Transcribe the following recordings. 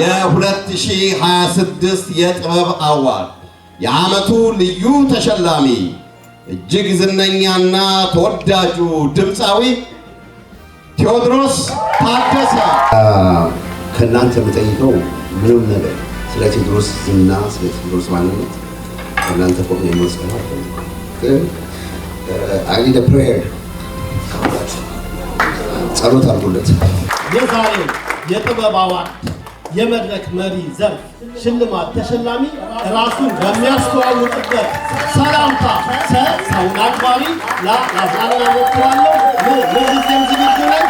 የ2026 የጥበብ አዋርድ የዓመቱ ልዩ ተሸላሚ እጅግ ዝነኛና ተወዳጁ ድምፃዊ ቴዎድሮስ ታደሰ። ከእናንተ የምጠይቀው ምንም ነገር ስለ ቴዎድሮስ ዝና፣ ስለ ቴዎድሮስ ማንነት ከእናንተ ቆሜ መስቀል ግን I need a prayer። ጸሎት አድርጉለት። የዛሬው የጥበብ አዋርድ የመድረክ መሪ ዘርፍ ሽልማት ተሸላሚ ራሱን በሚያስተዋውቅበት ሰላምታ ሰውን አክባሪ ላዛና ሞክራለሁ። ለዚህም ዝግጁ ነኝ።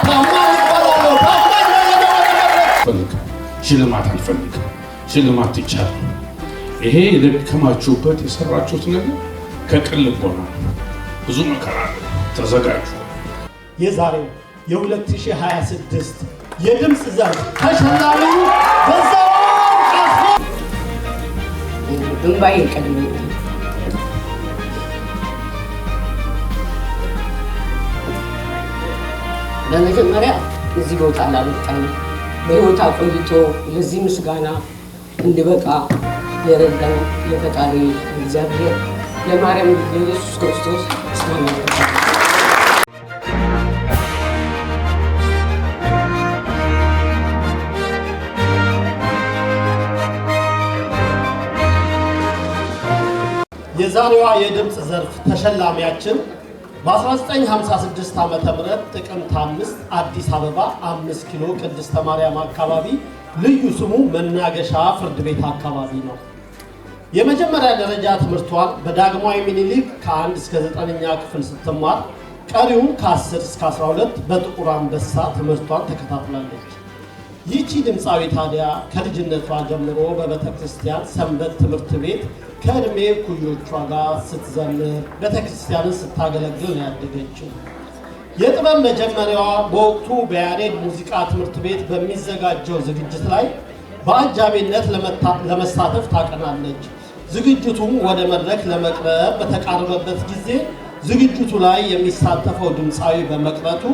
ታማኝ ይባላለሁ። ሽልማት አልፈልግም። ሽልማት ይቻላል። ይሄ የደከማችሁበት የሰራችሁት ነገር ከቅን ልቦና ብዙ መከራ ተዘጋጁ። የዛሬው የ2026 የድምፅ ዘርፍ ተሸላሚው በዛው ቃፎ እንባዬ ቀድሞ በመጀመሪያ እዚህ ቦታ ላበቃኝ በሕይወት አቆይቶ ለዚህ ምስጋና እንድበቃ የረዳኝ የፈጣሪ እግዚአብሔር ለማርያም ለኢየሱስ ክርስቶስ ምስጋና ይገባል። የዛሬዋ የድምፅ ዘርፍ ተሸላሚያችን በ1956 ዓመተ ምህረት ጥቅምት 5 አዲስ አበባ 5 ኪሎ ቅድስተ ማርያም አካባቢ ልዩ ስሙ መናገሻ ፍርድ ቤት አካባቢ ነው። የመጀመሪያ ደረጃ ትምህርቷን በዳግማዊ ምኒልክ ከ1 እስከ 9ኛ ክፍል ስትማር ቀሪውን ከ10 እስከ 12 በጥቁር አንበሳ ትምህርቷን ተከታትላለች። ይህቺ ድምፃዊ ታዲያ ከልጅነቷ ጀምሮ በቤተ ክርስቲያን ሰንበት ትምህርት ቤት ከዕድሜ ኩዮቿ ጋር ስትዘምር ቤተክርስቲያንን ስታገለግል ነው ያደገችው። የጥበብ መጀመሪያዋ በወቅቱ በያሬድ ሙዚቃ ትምህርት ቤት በሚዘጋጀው ዝግጅት ላይ በአጃቢነት ለመሳተፍ ታቀናለች። ዝግጅቱም ወደ መድረክ ለመቅረብ በተቃረበበት ጊዜ ዝግጅቱ ላይ የሚሳተፈው ድምፃዊ በመቅረቱ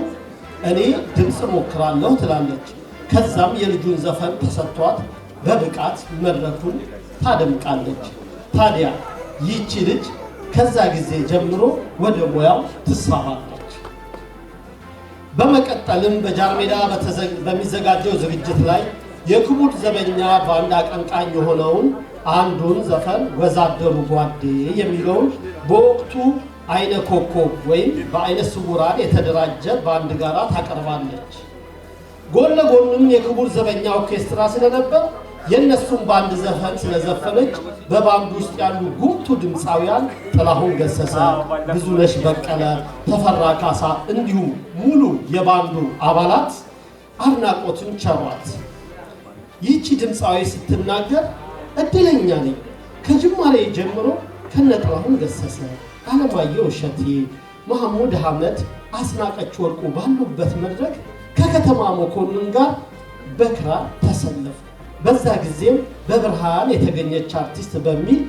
እኔ ድምፅ ሞክራለሁ ትላለች። ከዛም የልጁን ዘፈን ተሰጥቷት በብቃት መድረኩን ታደምቃለች። ታዲያ ይህቺ ልጅ ከዛ ጊዜ ጀምሮ ወደ ሙያው ትሳባለች። በመቀጠልም በጃርሜዳ በሚዘጋጀው ዝግጅት ላይ የክቡር ዘበኛ ባንድ አቀንቃኝ የሆነውን አንዱን ዘፈን ወዛደሩ ጓዴ የሚለውን በወቅቱ አይነ ኮከብ ወይም በአይነ ስውራን የተደራጀ ባንድ ጋራ ታቀርባለች። ጎን ለጎንም የክቡር ዘበኛ ኦርኬስትራ ስለነበር የነሱን ባንድ ዘፈን ስለዘፈነች በባንዱ ውስጥ ያሉ ጉምቱ ድምፃውያን ጥላሁን ገሰሰ፣ ብዙነሽ በቀለ፣ ተፈራ ካሳ እንዲሁም ሙሉ የባንዱ አባላት አድናቆትን ቸሯት። ይህቺ ድምፃዊ ስትናገር እድለኛ ነኝ፣ ከጅማሬ ጀምሮ ከነ ጥላሁን ገሰሰ፣ አለማየሁ እሸቴ፣ መሐሙድ አህመድ፣ አስናቀች ወርቁ ባሉበት መድረክ ከከተማ መኮንን ጋር በክራር ተሰለፉ። በዛ ጊዜም በብርሃን የተገኘች አርቲስት በሚል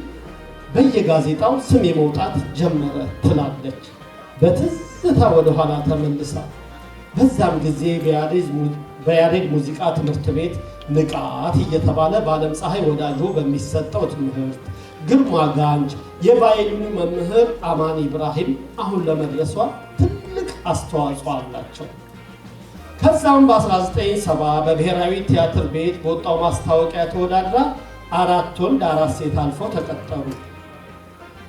በየጋዜጣው ስም መውጣት ጀመረ ትላለች። በትዝታ ወደ ኋላ ተመልሳ በዛም ጊዜ በያሬድ ሙዚቃ ትምህርት ቤት ንቃት እየተባለ በዓለም ፀሐይ ወዳጆ በሚሰጠው ትምህርት ግርማ ጋንጅ የቫዮሊኑ መምህር አማን ኢብራሂም አሁን ለመድረሷ ትልቅ አስተዋጽኦ አላቸው። ከዛም በ1970 በብሔራዊ ቲያትር ቤት በወጣው ማስታወቂያ ተወዳድራ 4 ወንድ 4 ሴት አልፈው ተቀጠሩ።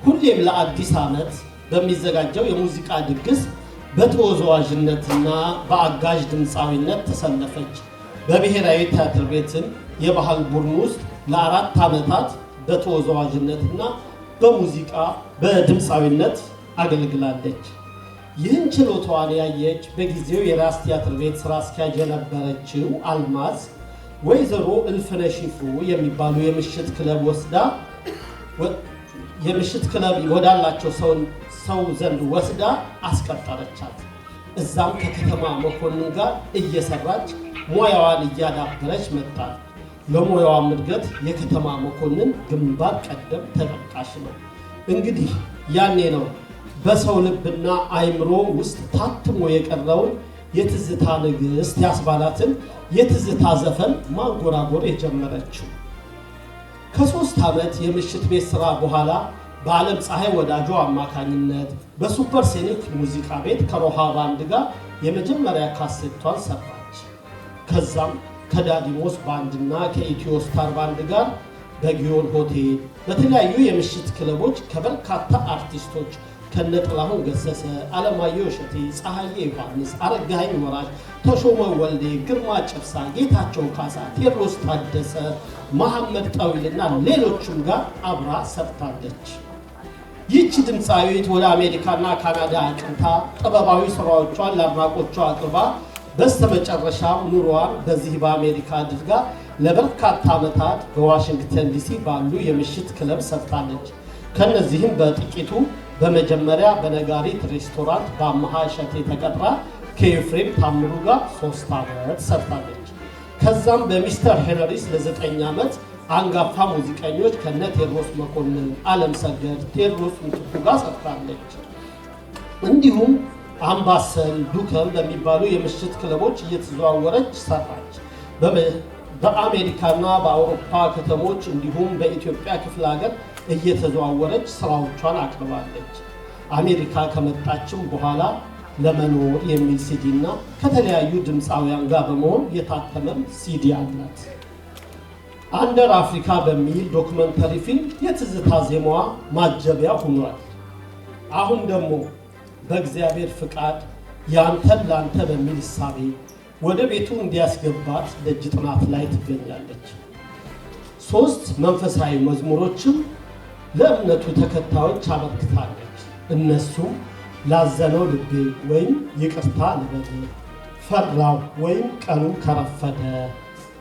ሁሌም ለአዲስ ዓመት በሚዘጋጀው የሙዚቃ ድግስ በተወዛዋዥነትና በአጋዥ ድምፃዊነት ተሰለፈች። በብሔራዊ ቲያትር ቤትን የባህል ቡድን ውስጥ ለ4 ዓመታት በተወዛዋዥነትና በሙዚቃ በድምፃዊነት አገልግላለች። ይህን ችሎታዋን ያየች በጊዜው የራስ ቲያትር ቤት ስራ አስኪያጅ የነበረችው አልማዝ ወይዘሮ እልፍነሽ ይፍሩ የሚባሉ የምሽት ክለብ ወዳላቸው ሰው ዘንድ ወስዳ አስቀጠረቻት። እዛም ከከተማ መኮንን ጋር እየሰራች ሙያዋን እያዳበረች መጣች። ለሙያዋም እድገት የከተማ መኮንን ግንባር ቀደም ተጠቃሽ ነው። እንግዲህ ያኔ ነው በሰው ልብና አይምሮ ውስጥ ታትሞ የቀረውን የትዝታ ንግሥት ያስባላትን የትዝታ ዘፈን ማንጎራጎር የጀመረችው። ከ3 ዓመት የምሽት ቤት ሥራ በኋላ በዓለም ፀሐይ ወዳጆ አማካኝነት በሱፐር ሴኒክ ሙዚቃ ቤት ከሮሃ ባንድ ጋር የመጀመሪያ ካሴቷን ሰራች። ከዛም ከዳዲሞስ ባንድና ከኢትዮ ስታር ባንድ ጋር በጊዮን ሆቴል በተለያዩ የምሽት ክለቦች ከበርካታ አርቲስቶች ከነጥላሁን ገሰሰ፣ አለማየሁ እሸቴ፣ ፀሐዬ ዮሐንስ፣ አረጋኸኝ ወራሽ፣ ተሾመ ወልዴ፣ ግርማ ጨብሳ፣ ጌታቸው ካሳ፣ ቴዎድሮስ ታደሰ፣ መሐመድ ጠዊልና ሌሎችም ጋር አብራ ሰርታለች። ይህች ድምፃዊት ወደ አሜሪካና ካናዳ አቅንታ ጥበባዊ ስራዎቿን ለአድናቆቿ አቅርባ በስተመጨረሻም ኑሮዋን በዚህ በአሜሪካ አድርጋ ለበርካታ ዓመታት በዋሽንግተን ዲሲ ባሉ የምሽት ክለብ ሰርታለች። ከነዚህም በጥቂቱ በመጀመሪያ በነጋሪት ሬስቶራንት በአመሃ እሸቴ ተቀጥራ ከኤፍሬም ታምሩ ጋር 3 ዓመት ሰርታለች። ከዛም በሚስተር ሄነሪስ ለ9 ዓመት አንጋፋ ሙዚቀኞች ከነ ቴዎድሮስ መኮንን፣ ዓለም ሰገድ፣ ቴዎድሮስ ምትኩ ጋር ሰርታለች። እንዲሁም አምባሰል፣ ዱከም በሚባሉ የምሽት ክለቦች እየተዘዋወረች ሰራች። በአሜሪካና በአውሮፓ ከተሞች እንዲሁም በኢትዮጵያ ክፍለ ሀገር እየተዘዋወረች ስራዎቿን አቅርባለች። አሜሪካ ከመጣችም በኋላ ለመኖር የሚል ሲዲ እና ከተለያዩ ድምፃውያን ጋር በመሆን የታተመም ሲዲ አላት። አንደር አፍሪካ በሚል ዶክመንተሪ ፊልም የትዝታ ዜማዋ ማጀቢያ ሆኗል። አሁን ደግሞ በእግዚአብሔር ፍቃድ ያንተን ላንተ በሚል እሳቤ ወደ ቤቱ እንዲያስገባት ደጅ ጥናት ላይ ትገኛለች። 3 መንፈሳዊ መዝሙሮችም ለእምነቱ ተከታዮች አበርክታለች። እነሱም ላዘነው ልቤ ወይም ይቅርታ ልበል፣ ፈራው ወይም ቀኑ ከረፈደ፣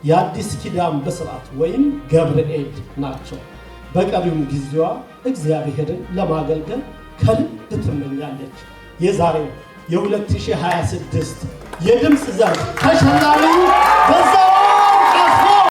የአዲስ ኪዳን ብስራት ወይም ገብርኤል ናቸው። በቀሪውም ጊዜዋ እግዚአብሔርን ለማገልገል ከልብ ትመኛለች። የዛሬው የ2026 የድምፅ ዘርፍ ተሸላሚው በዛወርቅ አስፋው።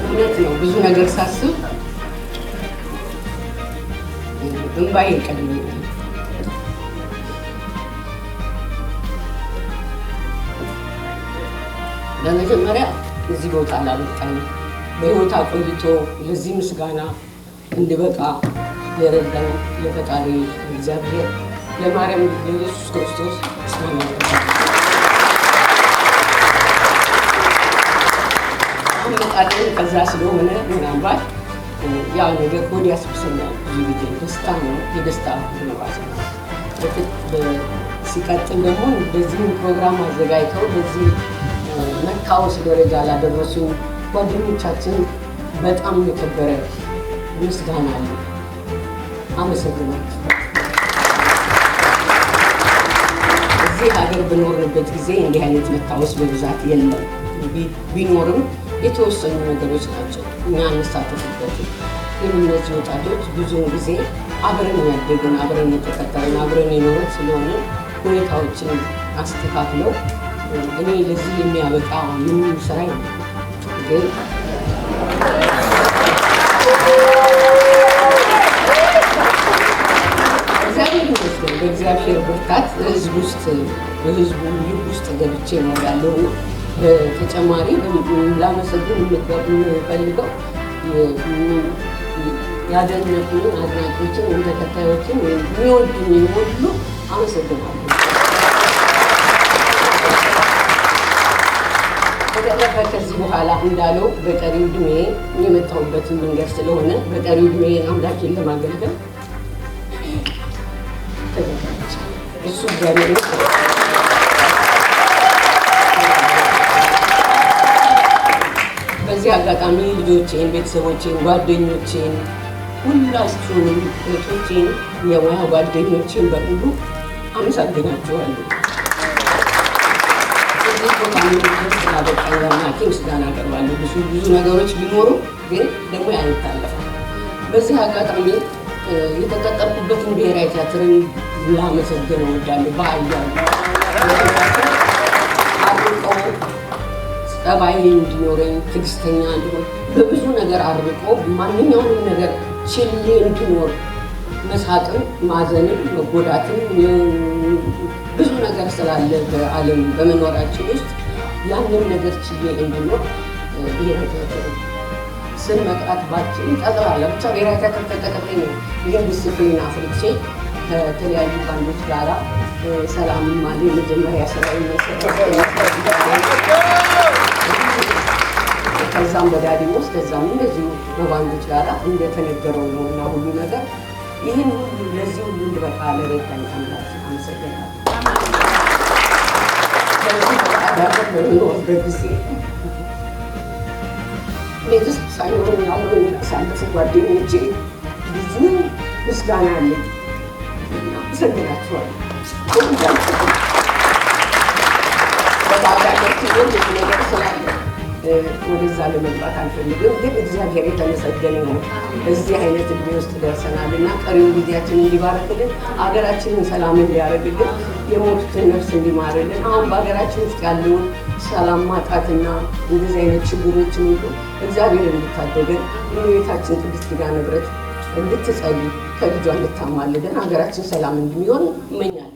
እውነት ነው። ብዙ ነገር ሳስብ እንባዬ ይቀድመኛል። በመጀመሪያ እዚህ ቦታ ላበቃኝ በሕይወት አቆይቶ ለዚህ ምስጋና እንድበቃ የረዳኝ ለፈጣሪ እግዚአብሔር ለማርያም ለኢየሱስ ክርስቶስ ምስጋና ይገባል። አሁን ከዛ ስለሆነ ምናልባት ያ ነገር ሆድ ያስብሰኛል። ብዙ ጊዜ ደስታ ነው፣ የደስታ ነባስ ነው። ሲቀጥል ደግሞ በዚህ ፕሮግራም አዘጋጅተው በዚህ መታወስ ደረጃ ላደረሱ ጓደኞቻችን በጣም የከበረ ምስጋና አለ። አመሰግናለሁ። እዚህ ሀገር በኖርንበት ጊዜ እንዲህ አይነት መታወስ በብዛት የለም። ቢኖርም የተወሰኑ ነገሮች ናቸው እኛ እንሳተፍበትም። ግን እነዚህ ወጣቶች ብዙውን ጊዜ አብረን ያደግን፣ አብረን የተቀጠርን፣ አብረን የኖርን ስለሆነ ሁኔታዎችን አስተካክለው እኔ ለዚህ የሚያበቃ ምንም ስራ ነው። ግን እግዚአብሔር ይመስገን በእግዚአብሔር ብርታት ህዝብ ውስጥ በህዝቡ ልብ ውስጥ ገብቼ ነው ያለው። በተጨማሪ ላመሰግን የምፈልገው ያደነቁኝ አድናቂዎችን ወይም ተከታዮችን ወይም የሚወዱኝ ሁሉ አመሰግናለሁ። በተረፈ ከዚህ በኋላ እንዳለው በቀሪው ዕድሜ የመጣሁበትን መንገድ ስለሆነ በቀሪው ዕድሜ አምላኬን ለማገልገል ተዘጋጅቻለሁ። እሱ እግዚአብሔር በዚህ አጋጣሚ ልጆቼን፣ ቤተሰቦቼን፣ ጓደኞቼን ሁላችሁንም እህቶቼን፣ የሙያ ጓደኞቼን በሙሉ አመሰግናችኋለሁ። እዚህ ቦታ ስላበቃኝ ለአምላኬ ምስጋና አቀርባለሁ። ብዙ ነገሮች ቢኖሩ ግን ደግሞ አይታለፋል። በዚህ አጋጣሚ የተቀጠርኩበትን ብሔራዊ ቲያትርን ላመሰግን እወዳለሁ። በአያሉ አርቀው ጸባይ እንዲኖረኝ ትዕግስተኛ እንዲሆን በብዙ ነገር አርቆ ማንኛውንም ነገር ችሌ እንዲኖር መሳቅም ማዘንም መጎዳትም ብዙ ነገር ስላለ በዓለም በመኖራችን ውስጥ ያንን ነገር ችዬ እንዲኖር ብሔራዊ ቲያትር ስም መጥራት ባችን ጠቅላላ ብቻ ብሔራዊ ቲያትር ተቀጥሬ ነው ይህን ዲስፕሊን አፍርቼ ከተለያዩ ባንዶች ጋራ ሰላም ማለ የመጀመሪያ ስራ ከዛም በዳዲሞስ ከዛም እንደዚሁ በባንዶች ጋራ እንደተነገረው ነው እና ሁሉ ነገር ይህን ሁሉ ለዚህ ሁሉ እንድበቃ ለረዳኝ አምላክ አመሰግናለሁ። ከዚህ በቃ በሚኖርበት ጊዜ ቤት ውስጥ ሳይኖረኝ አብሮ የሚያሳልፉ ጓደኞቼ ብዙ ምስጋና አለኝ። አመሰግናችኋለሁ። በባዳቸው ብዙ ነገር ስላለ ወደዛ ለመግባት አልፈልግም፣ ግን እግዚአብሔር የተመሰገነ ነው። እዚህ አይነት እድሜ ውስጥ ደርሰናል እና ቀሪውን ጊዜያችን እንዲባረክልን፣ ሀገራችንን ሰላም እንዲያደርግልን፣ የሞቱትን ነፍስ እንዲማርልን፣ አሁን በሀገራችን ውስጥ ያለውን ሰላም ማጣትና እንደዚህ አይነት ችግሮችን ሁሉ እግዚአብሔር እንድታደገን እመቤታችን ቅድስት ኪዳነ ምሕረት እንድትጸልይ ከልጇ እንድታማልደን ሀገራችን ሰላም እንዲሆን እመኛለሁ።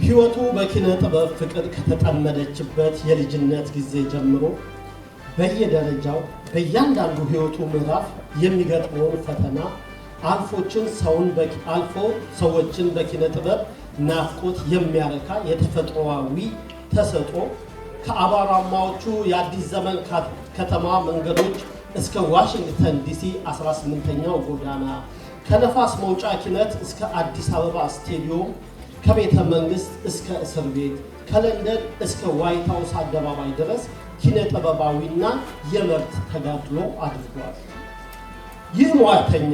ሕይወቱ በኪነ ጥበብ ፍቅር ከተጠመደችበት የልጅነት ጊዜ ጀምሮ በየደረጃው በእያንዳንዱ ሕይወቱ ምዕራፍ የሚገጥመውን ፈተና አልፎ ሰዎችን በኪነ ጥበብ ናፍቆት የሚያረካ የተፈጥሮአዊ ተሰጥኦ ከአቧራማዎቹ የአዲስ ዘመን ከተማ መንገዶች እስከ ዋሽንግተን ዲሲ 18ኛው ጎዳና፣ ከነፋስ መውጫ ኪነት እስከ አዲስ አበባ ስቴዲዮም፣ ከቤተ መንግስት እስከ እስር ቤት፣ ከለንደን እስከ ዋይት ሃውስ አደባባይ ድረስ ኪነ ጥበባዊና የመብት ተጋድሎ አድርጓል። ይህ ሙያተኛ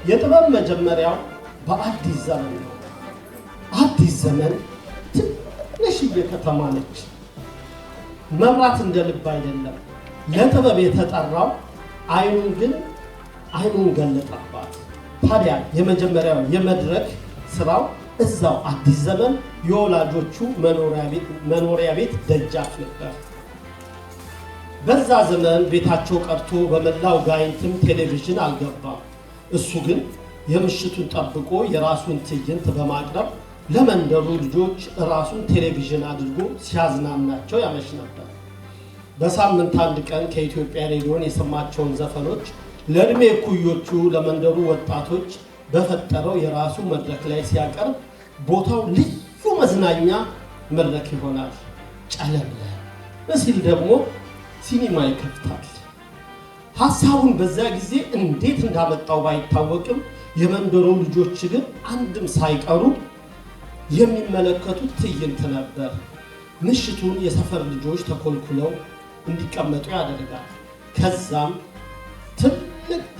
የጥበብ መጀመሪያው በአዲስ ዘመን ነው። አዲስ ዘመን ትንሽዬ ከተማ ነች። መብራት እንደ ልብ አይደለም። ለጥበብ የተጠራው አይኑን ገለጠባት። ታዲያ የመጀመሪያው የመድረክ ስራው እዛው አዲስ ዘመን የወላጆቹ መኖሪያ ቤት ደጃፍ ነበር። በዛ ዘመን ቤታቸው ቀርቶ በመላው ጋይንትም ቴሌቪዥን አልገባም። እሱ ግን የምሽቱን ጠብቆ የራሱን ትዕይንት በማቅረብ ለመንደሩ ልጆች ራሱን ቴሌቪዥን አድርጎ ሲያዝናናቸው ያመሽ ነበር። በሳምንት አንድ ቀን ከኢትዮጵያ ሬዲዮን የሰማቸውን ዘፈኖች ለዕድሜ እኩዮቹ ለመንደሩ ወጣቶች በፈጠረው የራሱ መድረክ ላይ ሲያቀርብ ቦታው ልዩ መዝናኛ መድረክ ይሆናል። ጨለምለም ሲል ደግሞ ሲኒማ ይከፍታል። ሐሳቡን በዛ ጊዜ እንዴት እንዳመጣው ባይታወቅም የመንደሩ ልጆች ግን አንድም ሳይቀሩ የሚመለከቱት ትዕይንት ነበር። ምሽቱን የሰፈር ልጆች ተኮልኩለው እንዲቀመጡ ያደርጋል። ከዛም ትልቅ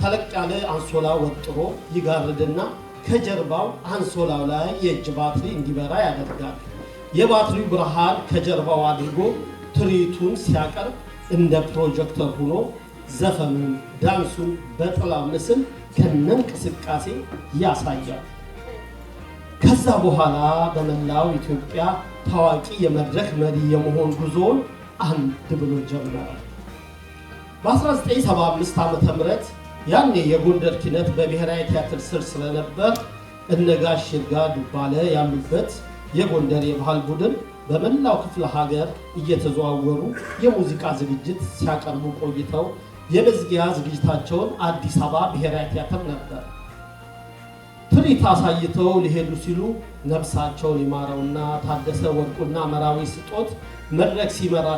ተለቅ ያለ አንሶላ ወጥሮ ይጋርድና ከጀርባው አንሶላው ላይ የእጅ ባትሪ እንዲበራ ያደርጋል። የባትሪው ብርሃን ከጀርባው አድርጎ ትርኢቱን ሲያቀርብ እንደ ፕሮጀክተር ሆኖ ዘፈኑን፣ ዳንሱን በጥላ ምስል ከነንቅስቃሴ ያሳያል። ከዛ በኋላ በመላው ኢትዮጵያ ታዋቂ የመድረክ መሪ የመሆን ጉዞውን አንድ ብሎ ጀመረ። በ1975 ዓ.ም ያኔ የጎንደር ኪነት በብሔራዊ ቲያትር ስር ስለነበር እነጋሽ ይርጋ ዱባለ ያሉበት የጎንደር የባህል ቡድን በመላው ክፍለ ሀገር እየተዘዋወሩ የሙዚቃ ዝግጅት ሲያቀርቡ ቆይተው የመዝጊያ ዝግጅታቸውን አዲስ አበባ ብሔራዊ ቲያትር ነበር። ትርኢት አሳይተው ሊሄዱ ሲሉ ነፍሳቸውን ይማረውና ታደሰ ወርቁና መራዊ ስጦት መድረክ ሲመራ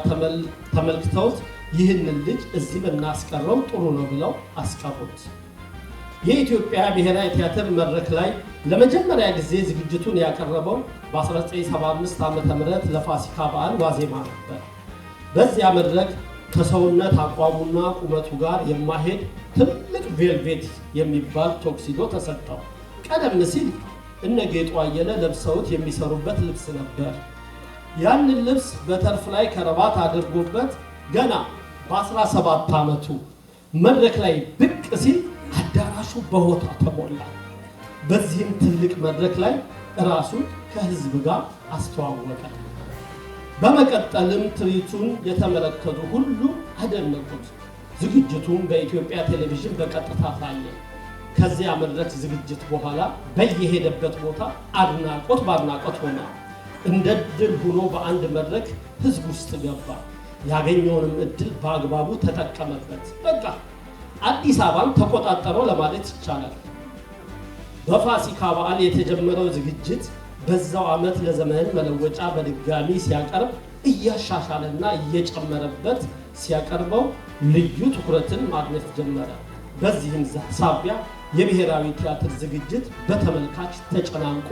ተመልክተውት ይህንን ልጅ እዚህ ብናስቀረው ጥሩ ነው ብለው አስቀሩት። የኢትዮጵያ ብሔራዊ ቲያትር መድረክ ላይ ለመጀመሪያ ጊዜ ዝግጅቱን ያቀረበው በ1975 ዓ.ም ለፋሲካ በዓል ዋዜማ ነበር። በዚያ መድረክ ከሰውነት አቋሙና ቁመቱ ጋር የማሄድ ትልቅ ቬልቬት የሚባል ቶክሲዶ ተሰጠው። ቀደም ሲል እነ ጌጡ አየለ ለብሰውት የሚሰሩበት ልብስ ነበር። ያንን ልብስ በተርፍ ላይ ከረባት አድርጎበት ገና በ17 ዓመቱ መድረክ ላይ ብቅ ሲል አዳራሹ በሆታ ተሞላ። በዚህም ትልቅ መድረክ ላይ ራሱን ከህዝብ ጋር አስተዋወቀ። በመቀጠልም ትርኢቱን የተመለከቱ ሁሉ አደነቁት። ዝግጅቱን በኢትዮጵያ ቴሌቪዥን በቀጥታ ታየ። ከዚያ መድረክ ዝግጅት በኋላ በየሄደበት ቦታ አድናቆት በአድናቆት ሆነ። እንደ ድል ሆኖ በአንድ መድረክ ህዝብ ውስጥ ገባ። ያገኘውንም እድል በአግባቡ ተጠቀመበት። በቃ አዲስ አበባን ተቆጣጠረው ለማለት ይቻላል። በፋሲካ በዓል የተጀመረው ዝግጅት በዛው ዓመት ለዘመን መለወጫ በድጋሚ ሲያቀርብ እያሻሻለና እየጨመረበት ሲያቀርበው ልዩ ትኩረትን ማግኘት ጀመረ። በዚህም ሳቢያ የብሔራዊ ቲያትር ዝግጅት በተመልካች ተጨናንቆ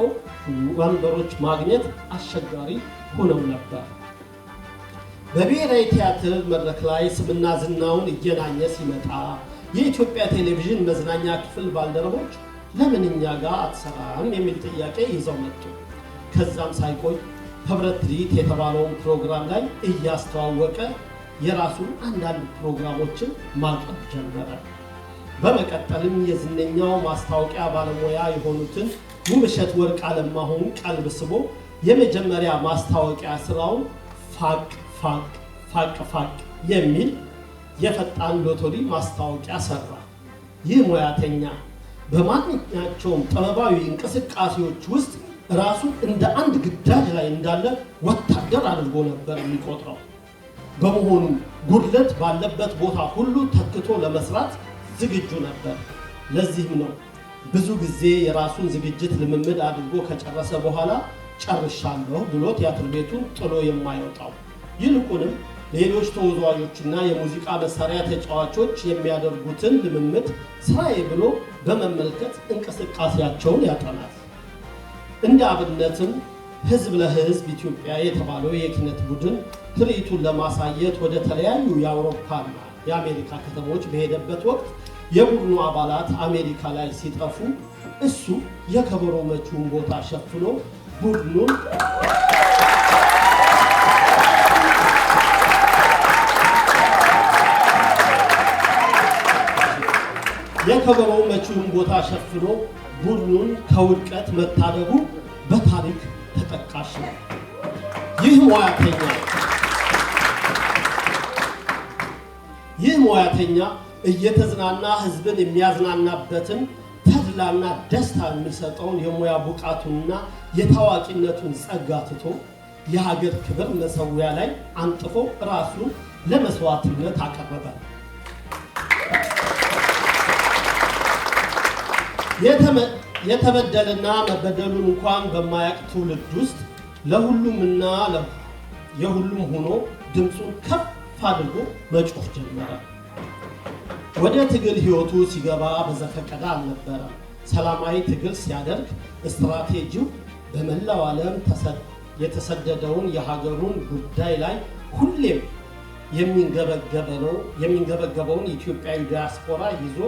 ወንበሮች ማግኘት አስቸጋሪ ሆነው ነበር። በብሔራዊ ቲያትር መድረክ ላይ ስምና ዝናውን እየናኘ ሲመጣ የኢትዮጵያ ቴሌቪዥን መዝናኛ ክፍል ባልደረቦች ለምን እኛ ጋር አትሰራም የሚል ጥያቄ ይዘው መጡ። ከዛም ሳይቆይ ህብረት ትርኢት የተባለውን ፕሮግራም ላይ እያስተዋወቀ የራሱን አንዳንድ ፕሮግራሞችን ማቅረብ ጀመረ። በመቀጠልም የዝነኛው ማስታወቂያ ባለሙያ የሆኑትን ውብሸት ወርቅ አለማሁን ቀልብ ስቦ የመጀመሪያ ማስታወቂያ ስራውን ፋቅ ፋቅ ፋቅ ፋቅ የሚል የፈጣን ሎተሪ ማስታወቂያ ሰራ። ይህ ሙያተኛ በማንኛቸውም ጥበባዊ እንቅስቃሴዎች ውስጥ ራሱን እንደ አንድ ግዳጅ ላይ እንዳለ ወታደር አድርጎ ነበር የሚቆጥረው። በመሆኑ ጉድለት ባለበት ቦታ ሁሉ ተክቶ ለመስራት ዝግጁ ነበር። ለዚህም ነው ብዙ ጊዜ የራሱን ዝግጅት ልምምድ አድርጎ ከጨረሰ በኋላ ጨርሻለሁ ብሎ ቲያትር ቤቱን ጥሎ የማይወጣው። ይልቁንም ሌሎች ተወዛዋዦችና የሙዚቃ መሳሪያ ተጫዋቾች የሚያደርጉትን ልምምድ ስራዬ ብሎ በመመልከት እንቅስቃሴያቸውን ያጠናል። እንደ አብነትም ህዝብ ለህዝብ ኢትዮጵያ የተባለው የኪነት ቡድን ትርኢቱን ለማሳየት ወደ ተለያዩ የአውሮፓና የአሜሪካ ከተሞች በሄደበት ወቅት የቡድኑ አባላት አሜሪካ ላይ ሲጠፉ እሱ የከበሮ መቺውን ቦታ ሸፍኖ ቡድኑን ከውድቀት መታደጉ በታሪክ ተጠቃሽ ነው። ይህ ሙያተኛ እየተዝናና ህዝብን የሚያዝናናበትን ተድላና ደስታ የሚሰጠውን የሙያ ብቃቱንና የታዋቂነቱን ጸጋ ትቶ የሀገር ክብር መሰዊያ ላይ አንጥፎ ራሱን ለመስዋዕትነት አቀረበ። የተበደለና መበደሉን እንኳን በማያውቅ ትውልድ ውስጥ ለሁሉምና የሁሉም ሆኖ ድምፁን ከፍ አድርጎ መጮህ ጀመረ። ወደ ትግል ህይወቱ ሲገባ በዘፈቀደ አልነበረም። ሰላማዊ ትግል ሲያደርግ ስትራቴጂው በመላው ዓለም የተሰደደውን የሀገሩን ጉዳይ ላይ ሁሌም የሚንገበገበውን ኢትዮጵያዊ ዲያስፖራ ይዞ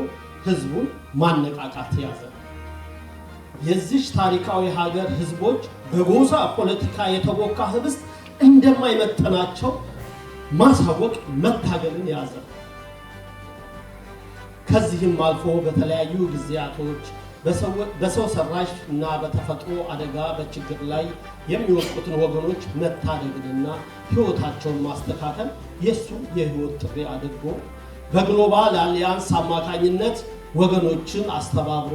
ህዝቡን ማነቃቃት ያዘ። የዚች ታሪካዊ ሀገር ህዝቦች በጎሳ ፖለቲካ የተቦካ ህብስት እንደማይመጥናቸው ማሳወቅ መታገልን ያዘ። ከዚህም አልፎ በተለያዩ ጊዜያቶች በሰው ሰራሽ እና በተፈጥሮ አደጋ በችግር ላይ የሚወድቁትን ወገኖች መታደግንና ህይወታቸውን ማስተካከል የሱ የህይወት ጥሪ አድርጎ በግሎባል አሊያንስ አማካኝነት ወገኖችን አስተባብሮ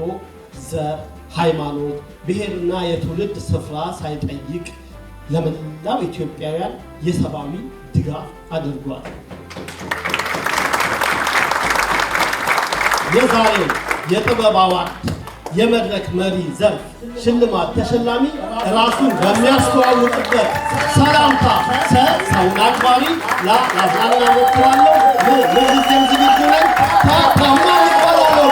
ዘር፣ ሃይማኖት፣ ብሔርና የትውልድ ስፍራ ሳይጠይቅ ለመላው ኢትዮጵያውያን የሰብአዊ ድጋፍ አድርጓል። የዛሬው የጥበብ አዋርድ የመድረክ መሪ ዘርፍ ሽልማት ተሸላሚ ራሱን በሚያስተዋውቅበት ሰላምታ ሰውን አክባሪ ላዝናና ሞክራለሁ። ለጊዜም ዝግጁ ነኝ። ታማኝ ይባላለሁ።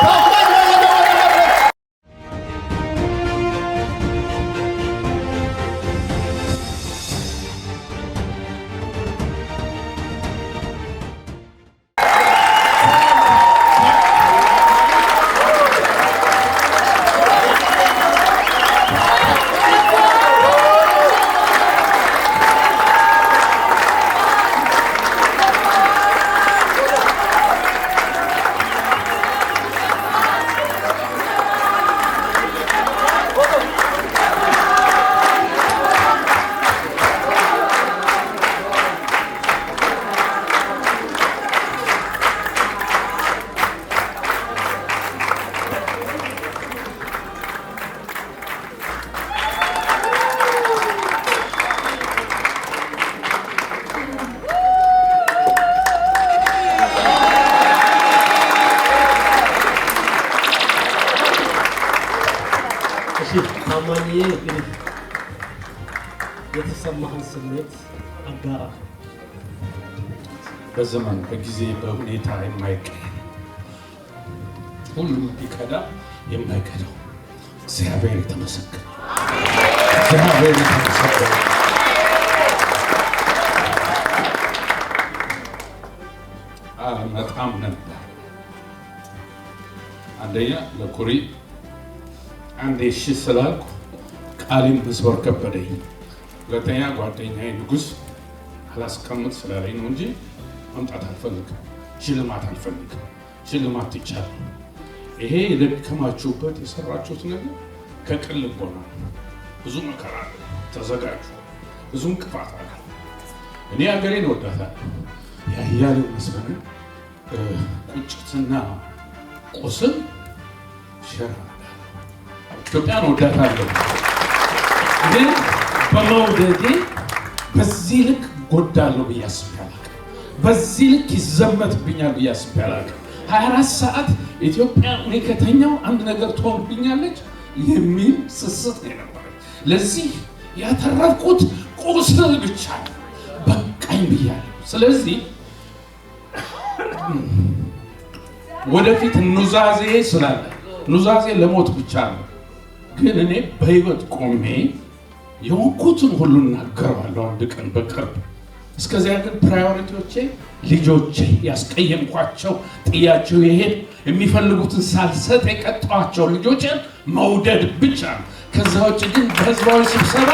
ታማኝዬ እንግዲህ የተሰማህን ስሜት አጋራ። በዘመን በጊዜ በሁኔታ የማይቀየር ሁሉም ቢከዳ የማይከዳው እግዚአብሔር የተመሰገነ እግዚአብሔር የተመሰገነ። አልመጣም ነበር አንደኛ ለኩሪ አንዴ እሺ ስላልኩ ቃሌን መስበር ከበደኝ። ሁለተኛ ጓደኛዬ ንጉስ አላስቀምጥ ስላለኝ ነው እንጂ መምጣት አልፈልግም። ሽልማት አልፈልግም። ሽልማት ይቻላል። ይሄ የደከማችሁበት የሰራችሁት ነገር ከቅን ልቦና ብዙ መከራ አለ። ተዘጋጁ። ብዙ እንቅፋት አለ። እኔ ሀገሬን እወዳታለሁ። የአያሌው መስፍንን ቁጭትና ቁስል ሸራ ኢትዮጵያን እወዳታለሁ። ግን በመውደዴ በዚህ ልክ ጎዳለሁ ብዬ አስቤ አላውቅም። በዚህ ልክ ይዘመትብኛል ብዬ አስቤ አላውቅም። 24 ሰዓት ኢትዮጵያ እኔ ከተኛው አንድ ነገር ትሆንብኛለች የሚል ስስት ነው የነበረኝ። ለዚህ ያተረፍኩት ቁስል ብቻ ነው። በቃኝ ብያለሁ። ስለዚህ ወደፊት ኑዛዜ ስላለ ኑዛዜ ለሞት ብቻ ነው። ግን እኔ በህይወት ቆሜ የወንኩትን ሁሉ እናገረዋለሁ አንድ ቀን በቅርብ። እስከዚያ ግን ፕራዮሪቲዎቼ ልጆቼ፣ ያስቀየምኳቸው ጥያቸው የሄድ የሚፈልጉትን ሳልሰጥ የቀጣኋቸው ልጆችን መውደድ ብቻ ነው። ከዛ ውጭ ግን በህዝባዊ ስብሰባ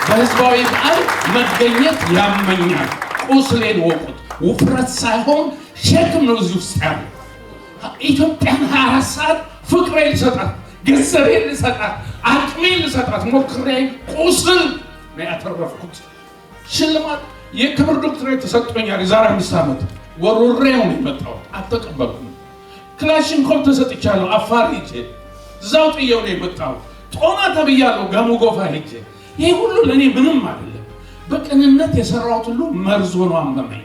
በህዝባዊ በዓል መገኘት ያመኛል። ቁስሌን ወቁት። ውፍረት ሳይሆን ሸክም ነው እዚህ ውስጥ ያለ። ኢትዮጵያን 24 ሰዓት ፍቅሬን ልሰጣት፣ ገንዘቤን ልሰጣት፣ አቅሜን ልሰጣት ሞክሬ ቁስል ነው ያተረፍኩት። ሽልማት የክብር ዶክትሬት ተሰጥቶኛል። የዛሬ 5 ዓመት ወሩሬው ነው የመጣሁት። አልተቀበልኩም። ክላሽንኮቭ ተሰጥቻለሁ። አፋር ሄጄ እዛው ጥየው ነው የመጣሁት። ጦና ተብያለሁ። ጋሞ ጎፋ ሄጄ። ይሄ ሁሉ ለእኔ ምንም አይደለም። በቅንነት የሰራሁት ሁሉ መርዝ ሆኖ አመመኝ።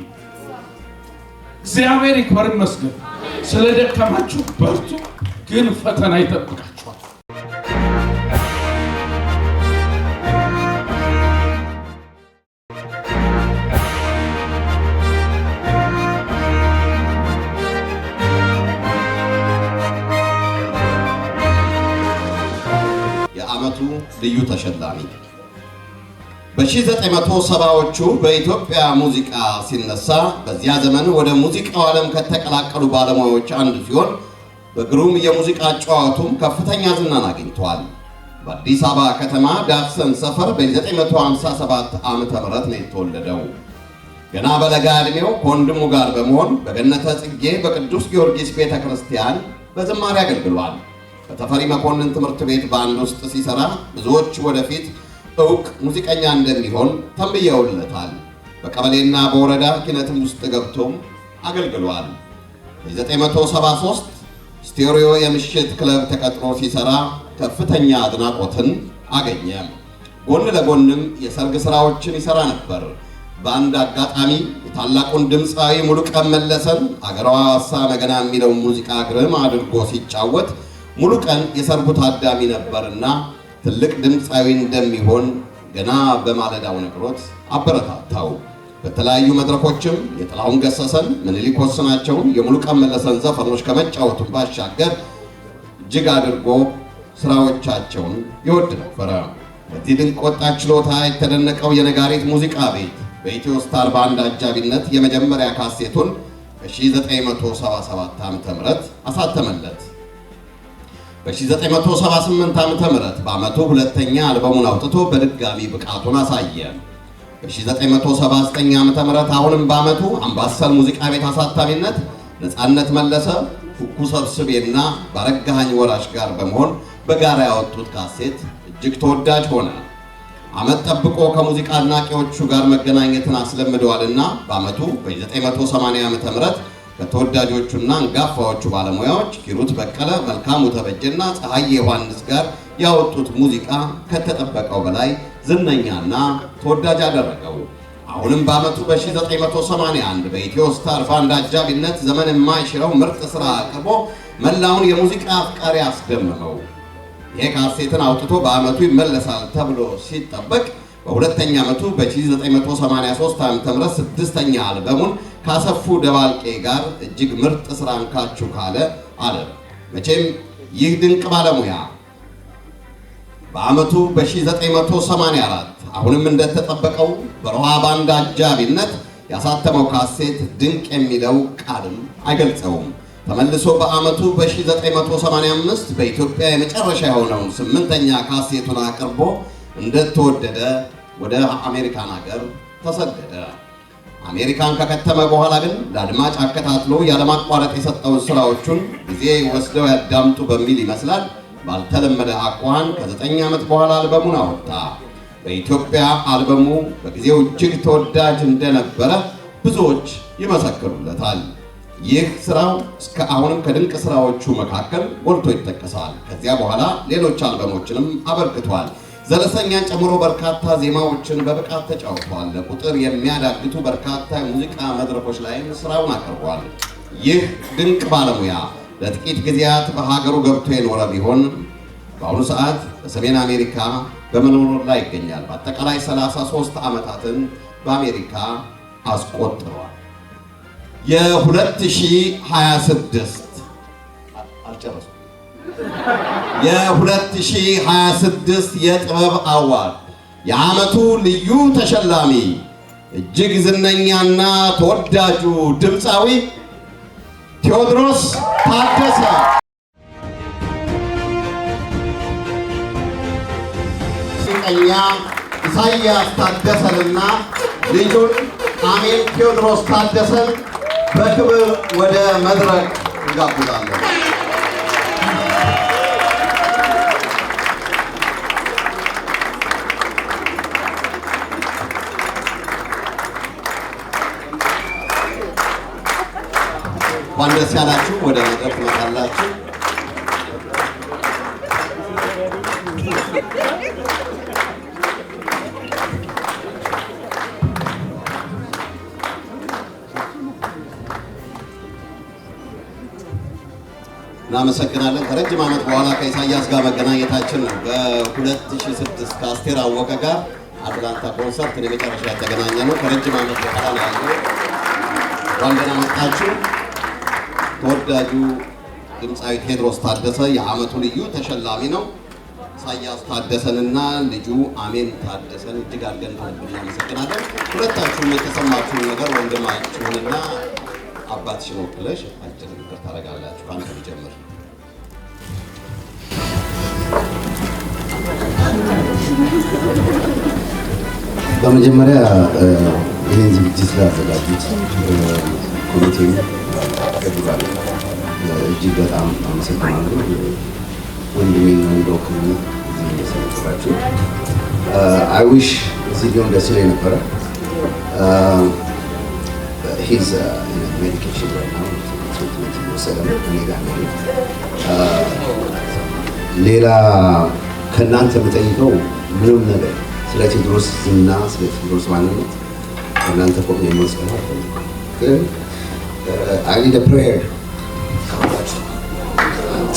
እግዚአብሔር ይክበር ይመስገን። ስለደከማችሁ በርቱ፣ ግን ፈተና ይጠብቃችኋል። የዓመቱ ልዩ ተሸላሚ በ1970ዎቹ በኢትዮጵያ ሙዚቃ ሲነሳ በዚያ ዘመን ወደ ሙዚቃው ዓለም ከተቀላቀሉ ባለሙያዎች አንዱ ሲሆን በግሩም የሙዚቃ ጨዋታውም ከፍተኛ ዝናን አግኝቷል። በአዲስ አበባ ከተማ ዳክሰን ሰፈር በ1957 ዓመተ ምህረት ነው የተወለደው። ገና በለጋ ዕድሜው ከወንድሙ ጋር በመሆን በገነተ ጽጌ በቅዱስ ጊዮርጊስ ቤተክርስቲያን በዝማሬ አገልግሏል። በተፈሪ መኮንን ትምህርት ቤት ባንድ ውስጥ ሲሰራ ብዙዎች ወደፊት ዕውቅ ሙዚቀኛ እንደሚሆን ተንብየውለታል። በቀበሌና በወረዳ ኪነትም ውስጥ ገብቶም አገልግሏል። በ1973 ስቴሪዮ የምሽት ክለብ ተቀጥሮ ሲሰራ ከፍተኛ አድናቆትን አገኘ። ጎን ለጎንም የሰርግ ስራዎችን ይሰራ ነበር። በአንድ አጋጣሚ የታላቁን ድምፃዊ ሙሉቀን መለሰን አገሯ ሐዋሳ ነገና የሚለው ሙዚቃ ግርም አድርጎ ሲጫወት ሙሉቀን የሰርጉ ታዳሚ ነበርና ትልቅ ድምፃዊ እንደሚሆን ገና በማለዳው ነግሮት አበረታታው። በተለያዩ መድረኮችም የጥላሁን ገሰሰን፣ ምኒልክ ወስናቸውን፣ የሙሉቀን መለሰን ዘፈኖች ከመጫወቱ ባሻገር እጅግ አድርጎ ስራዎቻቸውን ይወድ ነበረ። በዚህ ድንቅ ወጣት ችሎታ የተደነቀው የነጋሪት ሙዚቃ ቤት በኢትዮ ስታር ባንድ አጃቢነት የመጀመሪያ ካሴቱን በ1977 ዓ.ም አሳተመለት። በ1978 ዓ.ም በዓመቱ ሁለተኛ አልበሙን አውጥቶ በድጋሚ ብቃቱን አሳየ። በ1979 ዓ.ም አሁንም በዓመቱ አምባሰል ሙዚቃ ቤት አሳታሚነት ነፃነት መለሰ፣ ኩኩ ሰብስቤና ባረጋኸኝ ወራሽ ጋር በመሆን በጋራ ያወጡት ካሴት እጅግ ተወዳጅ ሆነ። ዓመት ጠብቆ ከሙዚቃ አድናቂዎቹ ጋር መገናኘትን አስለምደዋልና በዓመቱ በ1980 ዓ.ም ከተወዳጆቹና አንጋፋዎቹ ባለሙያዎች ሂሩት በቀለ፣ መልካሙ ተበጀና ፀሐይ ዮሐንስ ጋር ያወጡት ሙዚቃ ከተጠበቀው በላይ ዝነኛና ተወዳጅ አደረገው። አሁንም በዓመቱ በ1981 በኢትዮ ስታር ባንድ አጃቢነት ዘመን የማይሽረው ምርጥ ስራ አቅርቦ መላውን የሙዚቃ አፍቃሪ አስደምመው። ይህ ካሴትን አውጥቶ በዓመቱ ይመለሳል ተብሎ ሲጠበቅ በሁለተኛ ዓመቱ በ1983 ዓ.ም ስድስተኛ አልበሙን ካሰፉ ደባልቄ ጋር እጅግ ምርጥ ስራን ካችሁ ካለ አለ። መቼም ይህ ድንቅ ባለሙያ በዓመቱ በ1984 አሁንም እንደተጠበቀው በሮሃ ባንድ አጃቢነት ያሳተመው ካሴት ድንቅ የሚለው ቃልም አይገልጸውም። ተመልሶ በዓመቱ በ1985 በኢትዮጵያ የመጨረሻ የሆነውን 8ኛ ካሴቱን አቅርቦ እንደተወደደ ወደ አሜሪካን ሀገር ተሰደደ። አሜሪካን ከከተመ በኋላ ግን ለአድማጭ አከታትሎ ያለማቋረጥ የሰጠውን ስራዎቹን ጊዜ ወስደው ያዳምጡ በሚል ይመስላል ባልተለመደ አኳኋን ከ9 ዓመት በኋላ አልበሙን አወጣ። በኢትዮጵያ አልበሙ በጊዜው እጅግ ተወዳጅ እንደነበረ ብዙዎች ይመሰክሩለታል። ይህ ስራው እስከ አሁንም ከድንቅ ስራዎቹ መካከል ጎልቶ ይጠቀሳል። ከዚያ በኋላ ሌሎች አልበሞችንም አበርክቷል። ዘለሰኛን ጨምሮ በርካታ ዜማዎችን በብቃት ተጫውቷል። ለቁጥር የሚያዳግቱ በርካታ የሙዚቃ መድረኮች ላይም ስራውን አቅርቧል። ይህ ድንቅ ባለሙያ ለጥቂት ጊዜያት በሀገሩ ገብቶ የኖረ ቢሆን በአሁኑ ሰዓት በሰሜን አሜሪካ በመኖር ላይ ይገኛል። በአጠቃላይ 33 ዓመታትን በአሜሪካ አስቆጥሯል። የ2026 የጥበብ አዋርድ የዓመቱ ልዩ ተሸላሚ እጅግ ዝነኛና ተወዳጁ ድምፃዊ ቴዎድሮስ ታደሰ ሙዚቀኛ ኢሳያስ ታደሰንና ልጁን አሜን ቴዎድሮስ ታደሰን በክብር ወደ መድረክ እንጋብዛለን። እንኳን ደስ ያላችሁ። ወደ መድረክ ትመጣላችሁ። እናመሰግናለን። ከረጅም ዓመት በኋላ ከኢሳያስ ጋር መገናኘታችን ነው። በ2006 ከአስቴር አወቀ ጋር አትላንታ ኮንሰርት የመጨረሻ የተገናኘ ነው። ከረጅም ዓመት በኋላ ነው ያለው። እንኳን ደህና መጣችሁ። ተወዳጁ ድምፃዊ ቴዎድሮስ ታደሰ የዓመቱ ልዩ ተሸላሚ ነው። ኢሳያስ ታደሰንና ልጁ አሜን ታደሰን እጅግ አድርገን እናመሰግናለን። ሁለታችሁም የተሰማችሁን ነገር ወንድማችሁንና አባትሽን ወክለሽ አጭር ነገር ታደርጋላችሁ። አንተ ልጀምር። በመጀመሪያ ይህን ዝግጅት ስላዘጋጁት ኮሚቴው ከዱባይ እጅግ በጣም አመሰግናለሁ። ወንድሜን እንደወክል እዚህ የሰራችሁ አይ ዊሽ እዚህ ቢሆን ደስ ይለኝ ነበረ። ሂዝ ሜዲኬሽን right now treatment እየወሰደ ነው። እኔ ጋር ነው ሌላ ከእናንተ የምጠይቀው ምንም ነገር ስለ ቴዎድሮስ ዝና፣ ስለ ቴዎድሮስ ማንነት ከእናንተ ቆሜ መስቀል አልፈልግም። ግን I need a prayer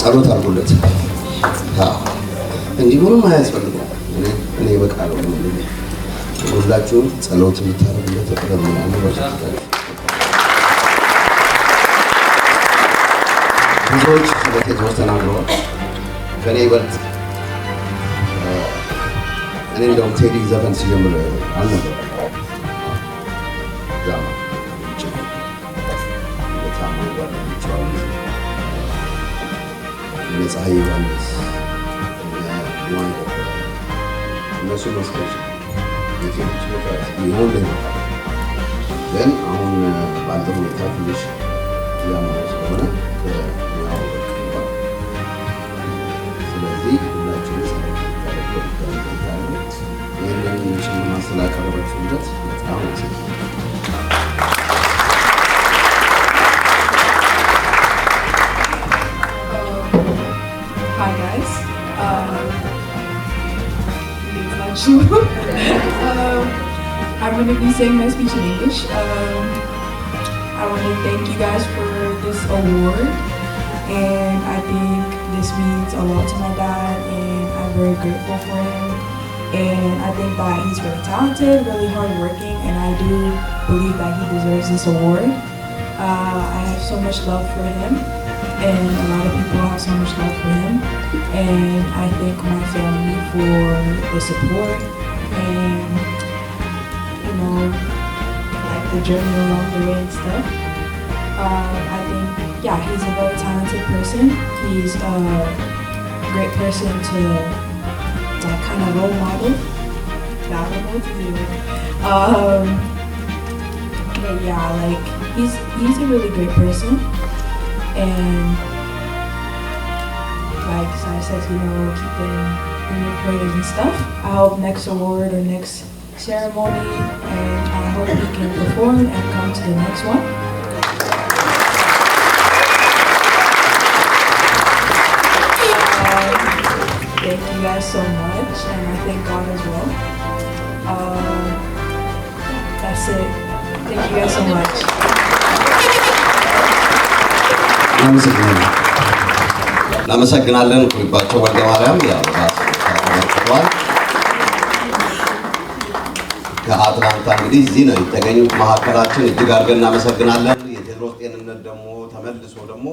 ጸሎት አድርጉለት። እንዲህ ምንም አያስፈልገው። እኔ በቃለሁ። ሁላችሁም ጸሎት የምታደርጉለት ተቀበሉናል። ብዙዎች ስለ ቴዎድሮስ ተናግረዋል። ከእኔ ይበልጥ እኔ እንደውም ቴዲ ዘፈን ሲጀምር አልነበረ ፀሐይ ዮሐንስ እነሱ መስከች ሆን ግን አሁን ባለው ሁኔታ ትንሽ ያመረ ስለሆነ ስለዚህ ሁላችሁ ይህንን ሽልማ ስላቀረባችሁለት በጣም Hi guys. I'm going to be saying my speech in English. I want to thank you guys for this award, and I think this means a lot to my dad, and I'm very grateful for him. And I think that he's very talented, really hardworking, and I do believe that he deserves this award. I have so much love for him. And a lot of people have so much love for him, and I thank my family for the support and, you know, like the journey along the way and stuff. I think, yeah, he's a very talented person. He's a great person to like kind of role model. I don't know what to do. But yeah, like he's a really great person. And like Sai says, you know, keep them in your prayers and stuff. I hope next award or next ceremony, and I hope he can perform and come to the next one. Thank you guys so much, and I thank God as well. That's it. Thank you guys so much. እናመሰግናለን። ኩሪባቸው ወልደ ማርያም ያባስቷል ከአትላንታ እንግዲህ እዚህ ነው የተገኙት መሀከላችን። እጅግ አድርገን እናመሰግናለን። የቴዎድሮስ ጤንነት ደግሞ ተመልሶ ደግሞ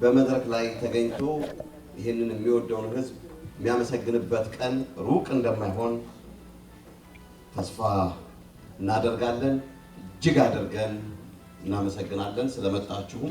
በመድረክ ላይ ተገኝቶ ይህንን የሚወደውን ሕዝብ የሚያመሰግንበት ቀን ሩቅ እንደማይሆን ተስፋ እናደርጋለን። እጅግ አድርገን እናመሰግናለን ስለመጣችሁ።